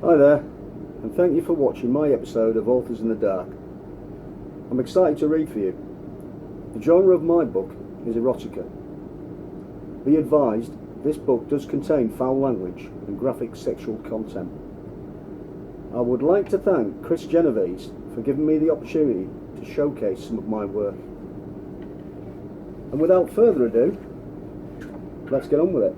Hi there, and thank you for watching my episode of Authors in the Dark. I'm excited to read for you. The genre of my book is erotica. Be advised, this book does contain foul language and graphic sexual content. I would like to thank Chris Genovese for giving me the opportunity to showcase some of my work. And without further ado, let's get on with it.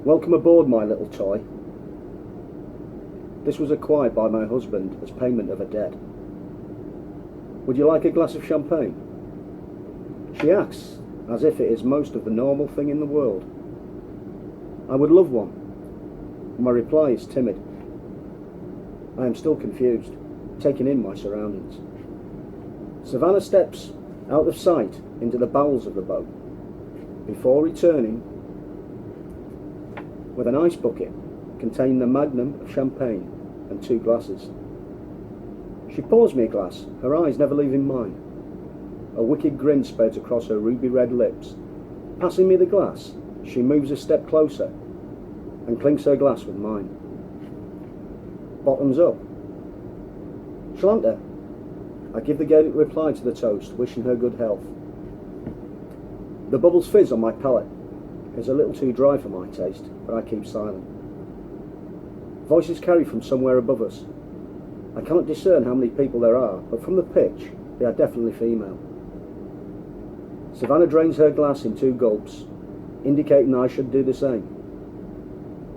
Welcome aboard, my little toy. This was acquired by my husband as payment of a debt. Would you like a glass of champagne? She asks, as if it is most of the normal thing in the world. I would love one. My reply is timid. I am still confused, taking in my surroundings. Savannah steps out of sight into the bowels of the boat, before returning with an ice bucket containing a magnum of champagne and 2 glasses. She pours me a glass, her eyes never leaving mine. A wicked grin spreads across her ruby red lips. Passing me the glass, she moves a step closer and clinks her glass with mine. Bottoms up. Shlanta. I give the Gaelic reply to the toast, wishing her good health. The bubbles fizz on my palate. It's a little too dry for my taste, but I keep silent. Voices carry from somewhere above us. I cannot discern how many people there are, but from the pitch, they are definitely female. Savannah drains her glass in 2 gulps, indicating I should do the same.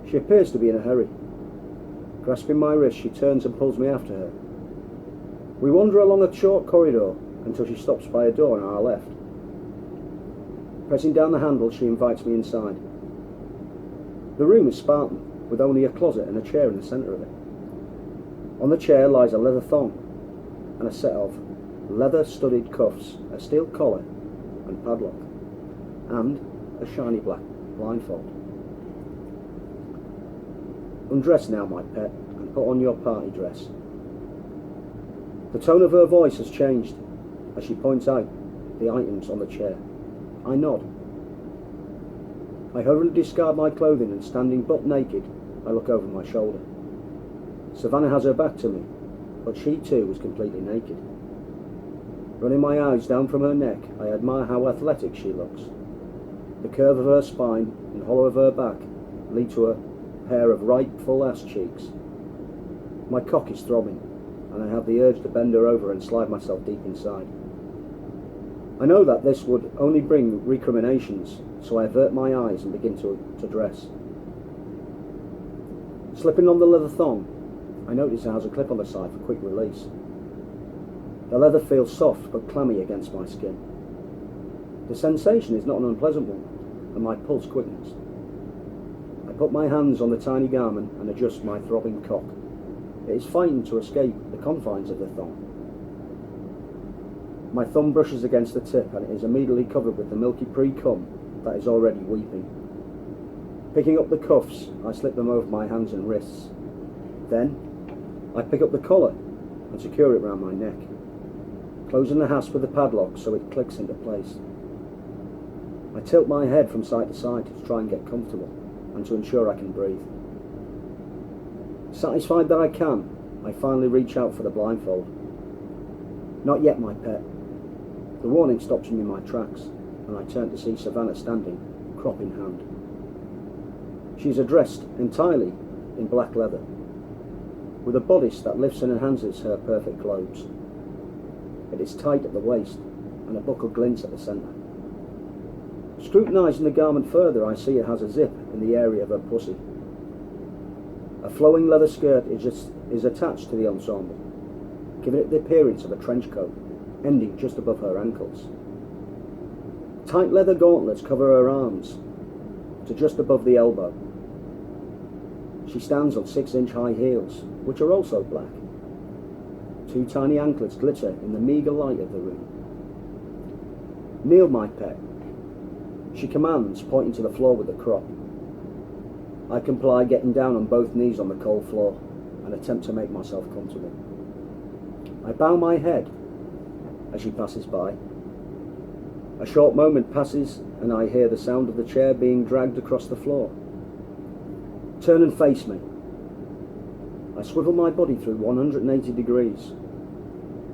She appears to be in a hurry. Grasping my wrist, she turns and pulls me after her. We wander along a short corridor until she stops by a door on our left. Pressing down the handle, she invites me inside. The room is Spartan, with only a closet and a chair in the centre of it. On the chair lies a leather thong and a set of leather-studded cuffs, a steel collar and padlock, and a shiny black blindfold. Undress now, my pet, and put on your party dress. The tone of her voice has changed as she points out the items on the chair. I nod. I hurriedly discard my clothing and, standing butt naked, I look over my shoulder. Savannah has her back to me, but she too was completely naked. Running my eyes down from her neck, I admire how athletic she looks. The curve of her spine and hollow of her back lead to a pair of ripe, full-ass cheeks. My cock is throbbing, and I have the urge to bend her over and slide myself deep inside. I know that this would only bring recriminations, so I avert my eyes and begin to dress. Slipping on the leather thong, I notice it has a clip on the side for quick release. The leather feels soft but clammy against my skin. The sensation is not an unpleasant one, and my pulse quickens. I put my hands on the tiny garment and adjust my throbbing cock. It is fighting to escape the confines of the thong. My thumb brushes against the tip, and it is immediately covered with the milky pre-cum that is already weeping. Picking up the cuffs, I slip them over my hands and wrists. Then, I pick up the collar and secure it round my neck, closing the hasp with the padlock so it clicks into place. I tilt my head from side to side to try and get comfortable, and to ensure I can breathe. Satisfied that I can, I finally reach out for the blindfold. Not yet, my pet. The warning stops me in my tracks, and I turn to see Savannah standing, crop in hand. She is dressed entirely in black leather, with a bodice that lifts and enhances her perfect globes. It is tight at the waist, and a buckle glints at the centre. Scrutinising the garment further, I see it has a zip in the area of her pussy. A flowing leather skirt is attached to the ensemble, giving it the appearance of a trench coat, ending just above her ankles. Tight leather gauntlets cover her arms to just above the elbow. She stands on 6-inch high heels, which are also black. 2 tiny anklets glitter in the meagre light of the room. Kneel, my pet, she commands, pointing to the floor with the crop. I comply, getting down on both knees on the cold floor, and attempt to make myself comfortable. I bow my head as she passes by. A short moment passes, and I hear the sound of the chair being dragged across the floor. turn and face me. I swivel my body through 180 degrees.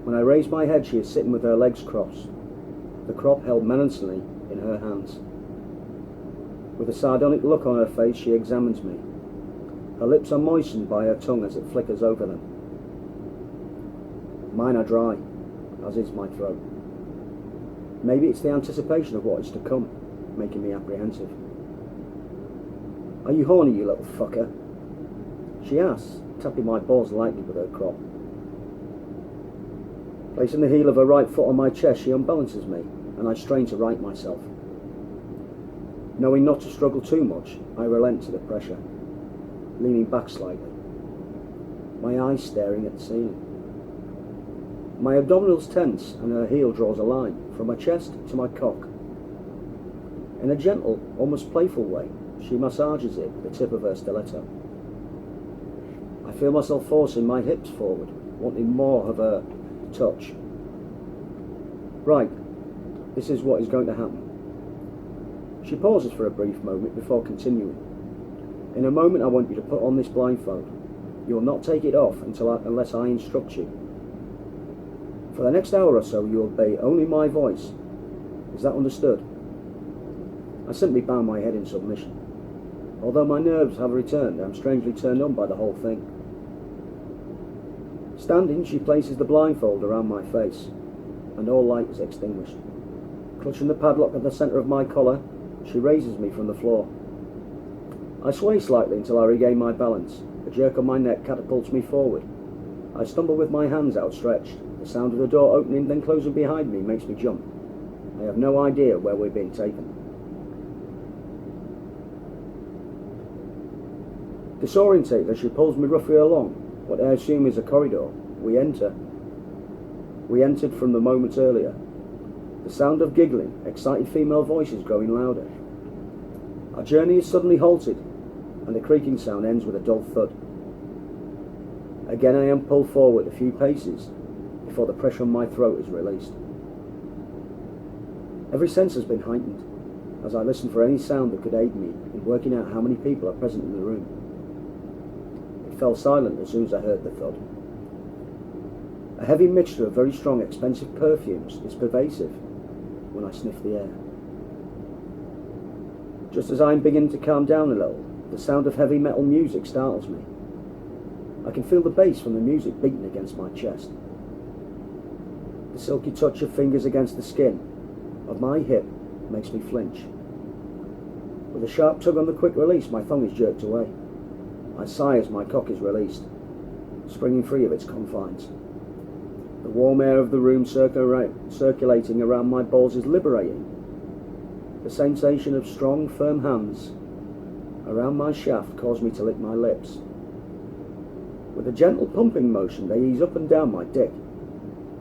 When I raise my head, she is sitting with her legs crossed, the crop held menacingly in her hands. With a sardonic look on her face, she examines me. Her lips are moistened by her tongue as it flickers over them. Mine are dry, as is my throat. Maybe it's the anticipation of what is to come, making me apprehensive. Are you horny, you little fucker? She asks, tapping my balls lightly with her crop. Placing the heel of her right foot on my chest, she unbalances me, and I strain to right myself. Knowing not to struggle too much, I relent to the pressure, leaning back slightly, my eyes staring at the ceiling. My abdominals tense, and her heel draws a line from my chest to my cock. In a gentle, almost playful way, she massages it with the tip of her stiletto. I feel myself forcing my hips forward, wanting more of her touch. Right, this is what is going to happen. She pauses for a brief moment before continuing. In a moment I want you to put on this blindfold. You will not take it off unless I instruct you. For the next hour or so you will obey only my voice. Is that understood? I simply bow my head in submission. Although my nerves have returned, I am strangely turned on by the whole thing. Standing, she places the blindfold around my face, and all light is extinguished. Clutching the padlock at the centre of my collar, she raises me from the floor. I sway slightly until I regain my balance. A jerk on my neck catapults me forward. I stumble with my hands outstretched. The sound of the door opening then closing behind me makes me jump. I have no idea where we're being taken. Disorientated as she pulls me roughly along what I assume is a corridor, we enter. We entered from the moment earlier. The sound of giggling, excited female voices growing louder. Our journey is suddenly halted, and the creaking sound ends with a dull thud. Again I am pulled forward a few paces before the pressure on my throat is released. Every sense has been heightened as I listen for any sound that could aid me in working out how many people are present in the room. It fell silent as soon as I heard the thud. A heavy mixture of very strong, expensive perfumes is pervasive when I sniff the air. Just as I am beginning to calm down a little, the sound of heavy metal music startles me. I can feel the bass from the music beating against my chest. The silky touch of fingers against the skin of my hip makes me flinch. With a sharp tug on the quick release, my thumb is jerked away. I sigh as my cock is released, springing free of its confines. The warm air of the room circulating around my balls is liberating. The sensation of strong, firm hands around my shaft cause me to lick my lips. With a gentle pumping motion, they ease up and down my dick.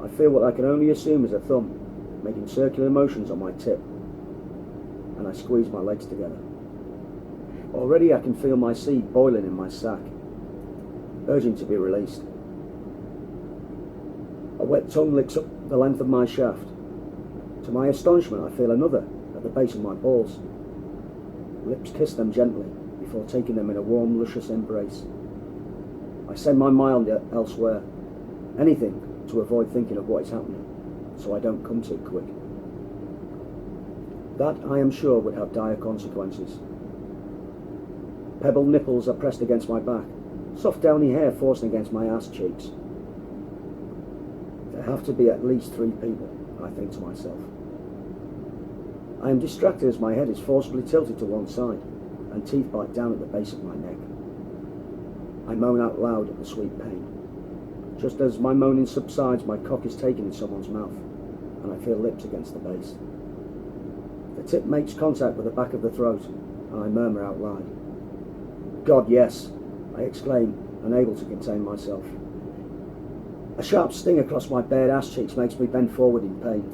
I feel what I can only assume is a thumb, making circular motions on my tip, and I squeeze my legs together. Already I can feel my seed boiling in my sack, urging to be released. A wet tongue licks up the length of my shaft. To my astonishment, I feel another at the base of my balls. Lips kiss them gently before taking them in a warm, luscious embrace. I send my mind elsewhere, anything to avoid thinking of what is happening, so I don't come too quick. That, I am sure, would have dire consequences. Pebbled nipples are pressed against my back, soft downy hair forcing against my ass cheeks. There have to be at least 3 people, I think to myself. I am distracted as my head is forcibly tilted to one side, and teeth bite down at the base of my neck. I moan out loud at the sweet pain. Just as my moaning subsides, my cock is taken in someone's mouth, and I feel lips against the base. The tip makes contact with the back of the throat, and I murmur out loud. God, yes, I exclaim, unable to contain myself. A sharp sting across my bared ass cheeks makes me bend forward in pain.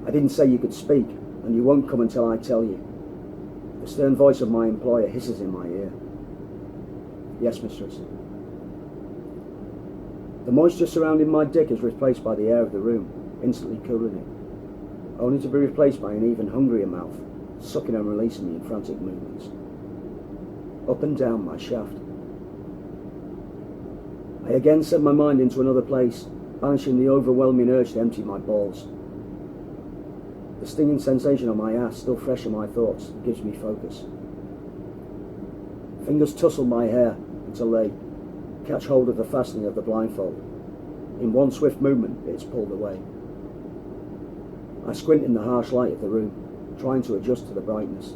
I didn't say you could speak, and you won't come until I tell you. The stern voice of my employer hisses in my ear. Yes, mistress. The moisture surrounding my dick is replaced by the air of the room, instantly cooling it, only to be replaced by an even hungrier mouth, sucking and releasing me in frantic movements. up and down my shaft. I again set my mind into another place, banishing the overwhelming urge to empty my balls. The stinging sensation on my ass, still fresh in my thoughts, gives me focus. Fingers tussle my hair until they catch hold of the fastening of the blindfold. In one swift movement, it's pulled away. I squint in the harsh light of the room, trying to adjust to the brightness.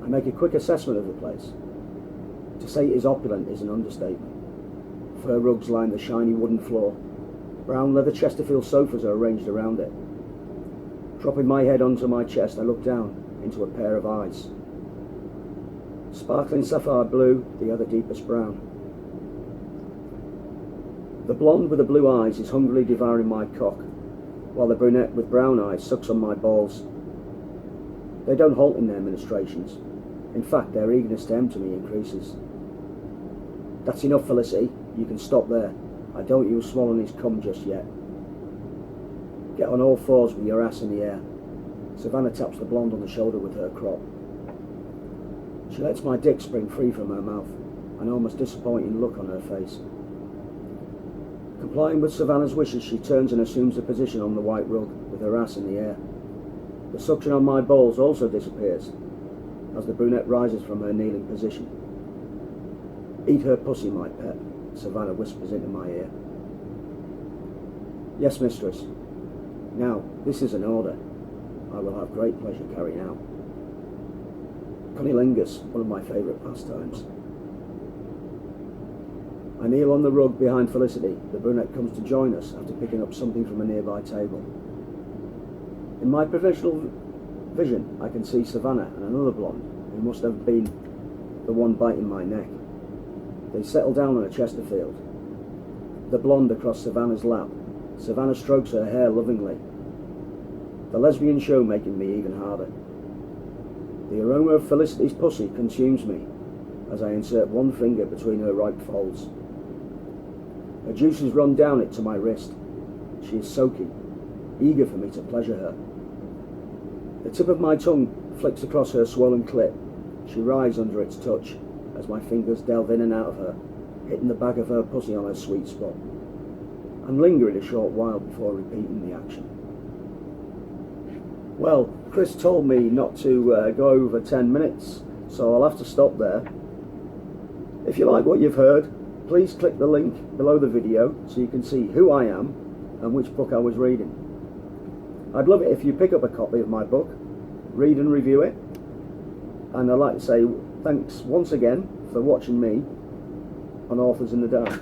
I make a quick assessment of the place. To say it is opulent is an understatement. Fur rugs line the shiny wooden floor. Brown leather Chesterfield sofas are arranged around it. Dropping my head onto my chest, I look down into a pair of eyes. Sparkling sapphire blue, the other deepest brown. The blonde with the blue eyes is hungrily devouring my cock, while the brunette with brown eyes sucks on my balls. They don't halt in their ministrations. In fact, their eagerness to empty me increases. That's enough, Felicity. You can stop there. I don't want you swallowing his cum just yet. Get on all fours with your ass in the air. Savannah taps the blonde on the shoulder with her crop. She lets my dick spring free from her mouth, an almost disappointing look on her face. Complying with Savannah's wishes, she turns and assumes a position on the white rug with her ass in the air. The suction on my balls also disappears as the brunette rises from her kneeling position. Eat her pussy, my pet, Savannah whispers into my ear. Yes, mistress. Now, this is an order I will have great pleasure carrying out. Cunnilingus, one of my favourite pastimes. I kneel on the rug behind Felicity. The brunette comes to join us after picking up something from a nearby table. In my professional vision, I can see Savannah and another blonde, who must have been the one biting my neck. They settle down on a Chesterfield. The blonde across Savannah's lap. Savannah strokes her hair lovingly. The lesbian show making me even harder. The aroma of Felicity's pussy consumes me as I insert one finger between her ripe folds. Her juices run down it to my wrist. She is soaking, eager for me to pleasure her. The tip of my tongue flicks across her swollen clit. She writhes under its touch as my fingers delve in and out of her, hitting the back of her pussy on her sweet spot, and lingering a short while before repeating the action. Well, Chris told me not to go over 10 minutes, so I'll have to stop there. If you like what you've heard, please click the link below the video so you can see who I am and which book I was reading. I'd love it if you pick up a copy of my book, read and review it, and I'd like to say thanks once again for watching me on Authors in the Dark.